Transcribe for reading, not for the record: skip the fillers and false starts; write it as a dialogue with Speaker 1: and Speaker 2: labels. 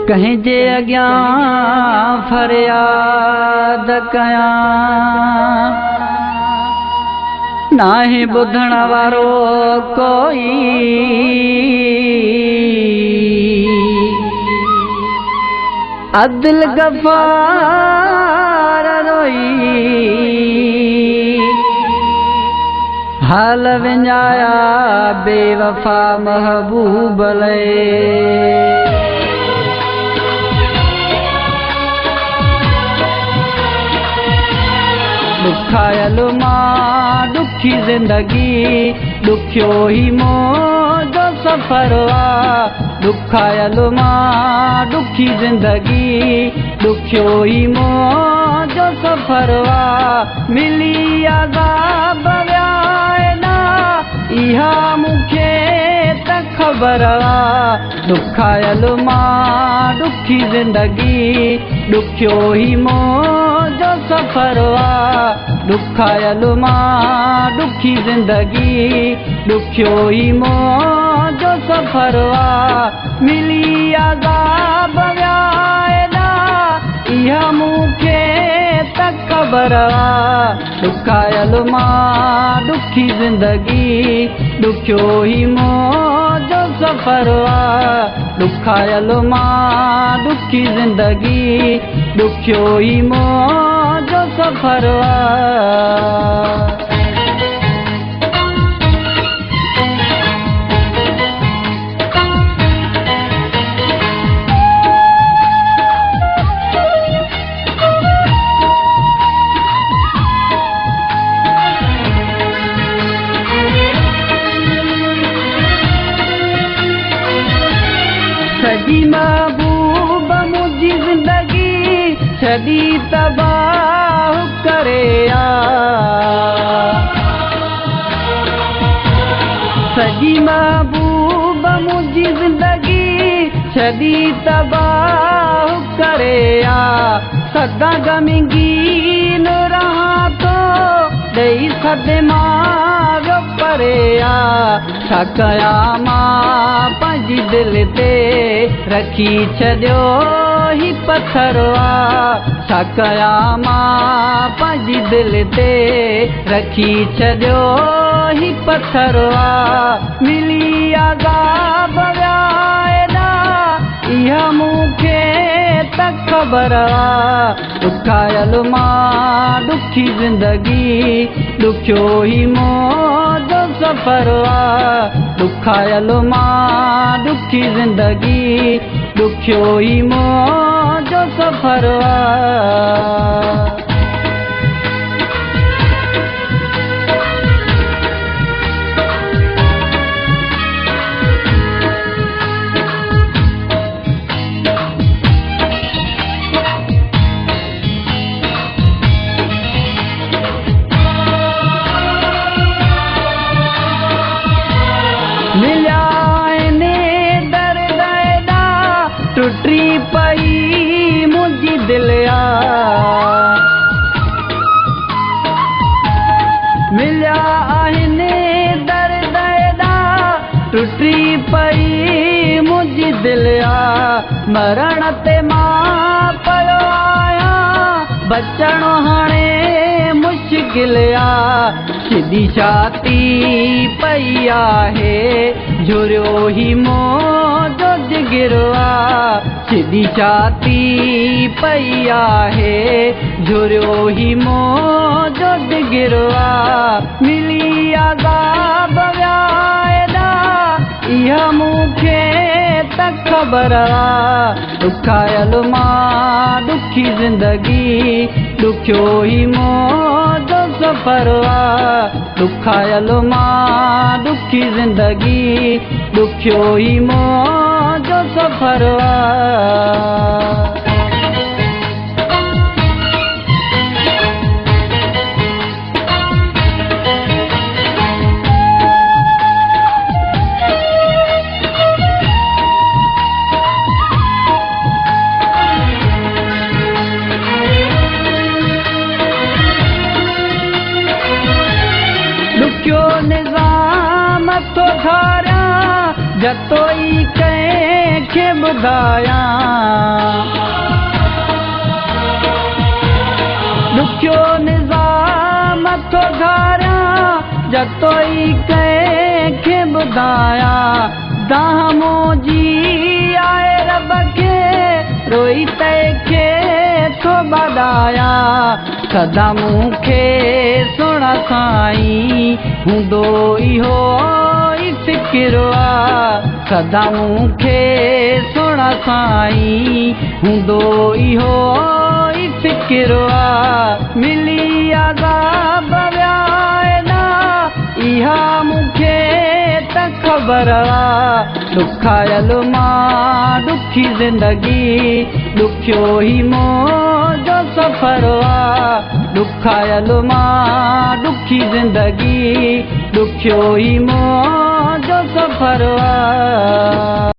Speaker 1: कहीं जे अग्यां फरियाद कयां नाहे ॿुधण वारो कोई। अदिल गफ़ार रोई हाल विञाया बेवफ़ा महबूब लए। दुखायल मां दुखी ज़िंदगी दुखियो ही मौजो सफ़र आ। दुखायल मां दुखी ज़िंदगी दुखियो ही मौजो सफ़र आ। मिली अज़ाब व्यायना इहा मूंखे त ख़बर आ। दुखायल मां दुखी ज़िंदगी दुखियो ही मौजो सफ़र आ। दुखायल मां दुखी ज़िंदगी दुखियो ही मौजो सफ़र आ। मिली अज़ाब व्यायना इहा मूंखे त ख़बर आ। दुखायल मां दुखी ज़िंदगी दुखियो ही मौजो सफ़र आ। दुखायल मां दुखी ज़िंदगी दुखियो ही मौजो सफ़र आ। सजी महबूब मुंहिंजी ज़िंदगी छॾी तबाह करे आ। सजी महबूब मुंहिंजी ज़िंदगी छॾी तबाह करे आ। सदा ग़मगीन रहां थो ॾेई सदमा वियो परे आ। छा कयां मां पंहिंजी दिलि ते रखी छॾियो ही पत्थर आ। छा कयां मां पंहिंजी दिलि ते रखी छॾियो ही पत्थर आ। मिली अज़ाब व्यायना इहा मूंखे त ख़बर आ। दुखायल मां दुखी ज़िंदगी दुखियो ही मौजो सफ़र आ। दुखायल मां दुखी ज़िंदगी दुखियो ही मौजो सफ़र आ। मिलिया ने दर्द एॾा टुटी पई मुंहिंजी दिलि आ। मिलिया आहिनि दर्द एॾा टुटी पई मुंहिंजी दिलि आ। मरण ते मां पियो आहियां बचणो हाणे मुश्किल आ। सिधी छाती पई आहे झुरियो ही मौजो जिगिरो आ। सिधी छाती पई आहे झुरियो ही मौजो जिगिरो आ। मिली अज़ाब व्यायना इहा मूंखे त ख़बर आ। दुखायल मां दुखी ज़िंदगी दुखियो ही मौजो सफ़र आ। दुखायल मां दुखी ज़िंदगी दुखियो ही मौजो सफ़र आ। दुखियो निज़ाम थो धारियां जतोई कंहिंखे ॿुधायां ॾुखियो निज़ाम थो धारियां जतो ई कंहिंखे ॿुधायां दाहमो जी आए रब खे रोई तंहिंखे थो ॿधायां सदा मूंखे सुण साईं हूंदो इहो ई फ़िक्र आहे सदा मूंखे सुण साईं हूंदो इहो ई फ़िक्र आहे मिली अज़ाब वियाना इहा मूंखे त ख़बर आहे ॾुखायल मां ॾुखी ज़िंदगी ॾुखियो ई मुंहिंजो सफ़र आहे ॾुखायल मां ॾुखी ज़िंदगी ॾुखियो ई मुंहिंजो सफ़र आहे